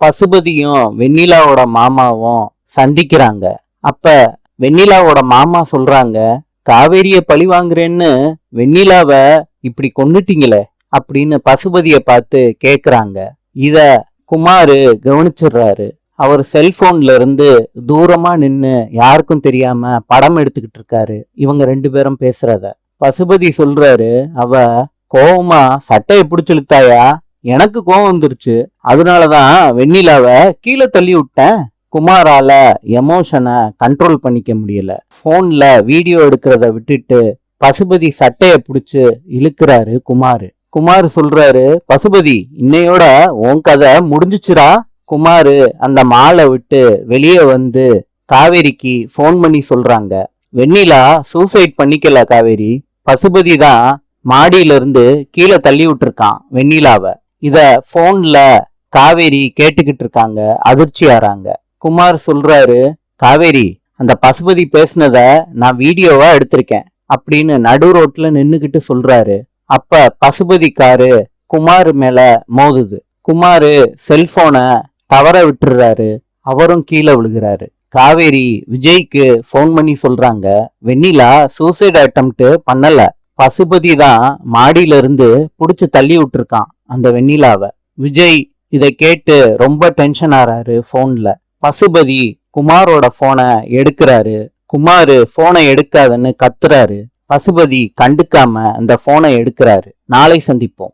பசுபதியும் வெண்ணிலாவோட மாமாவும் சந்திக்கிறாங்க. அப்ப வெண்ணிலாவோட மாமா சொல்றாங்க, காவேரிய பழி வாங்குறேன்னு வெண்ணிலாவ இப்படி கொன்னுட்டீங்களே அப்படின்னு பசுபதிய பார்த்து கேக்குறாங்க. இத குமாரு கவனிச்சிடுறாரு. அவர் செல்போன்ல இருந்து தூரமா நின்னு யாருக்கும் தெரியாம படம் எடுத்துக்கிட்டு இருக்காரு இவங்க ரெண்டு பேரும் பேசுறத. பசுபதி சொல்றாரு, அவ கோவமா சட்டையை பிடிச்சிழுத்தாயா, எனக்கு கோவம் வந்துருச்சு, அதனாலதான் வெண்ணிலாவ கீழே தள்ளி விட்டேன். குமாரால எமோஷனை கண்ட்ரோல் பண்ணிக்க முடியல. போன்ல வீடியோ எடுக்கிறத விட்டுட்டு பசுபதி சட்டைய பிடிச்சு இழுக்கிறாரு குமாரு. குமார் சொல்றாரு, பசுபதி இன்னையோட உன் கதை முடிஞ்சிச்சுரா. குமாரு அந்த மாலை விட்டு வெளியே வந்து காவேரிக்கு போன் பண்ணி சொல்றாங்க, வெண்ணிலா சூசைட் பண்ணிக்கல காவேரி, பசுபதி தான் மாடியில இருந்து கீழே தள்ளி விட்டுருக்கான் வெண்ணிலாவ. இத போன்ல காவேரி கேட்டுக்கிட்டு இருக்காங்க, அதிர்ச்சி ஆறாங்க. குமார் சொல்றாரு, காவேரி அந்த பசுபதி பேசுனத நான் வீடியோவா எடுத்திருக்கேன் அப்படின்னு நடு ரோட்ல நின்னுகிட்டு சொல்றாரு. அப்ப பசுபதி காரு குமார் மேல மோதுது. குமாரு செல்போனை தவற விட்டுறாரு, அவரும் கீழே விழுகிறாரு. காவேரி விஜய்க்கு போன் பண்ணி சொல்றாங்க, வெண்ணிலா சூசைட் அட்டெம்ப்ட் பண்ணல, பசுபதி தான் மாடியில இருந்து புடிச்சு தள்ளி விட்டுருக்கான் அந்த வெண்ணிலாவ. விஜய் இதை கேட்டு ரொம்ப டென்ஷன் ஆறாரு போன்ல. பசுபதி குமாரோட போனை எடுக்கிறாரு. குமாரு போனை எடுக்காதன்னு கத்துறாரு. பசுபதி கண்டுக்காம அந்த போனை எடுக்கிறாரு. நாளை சந்திப்போம்.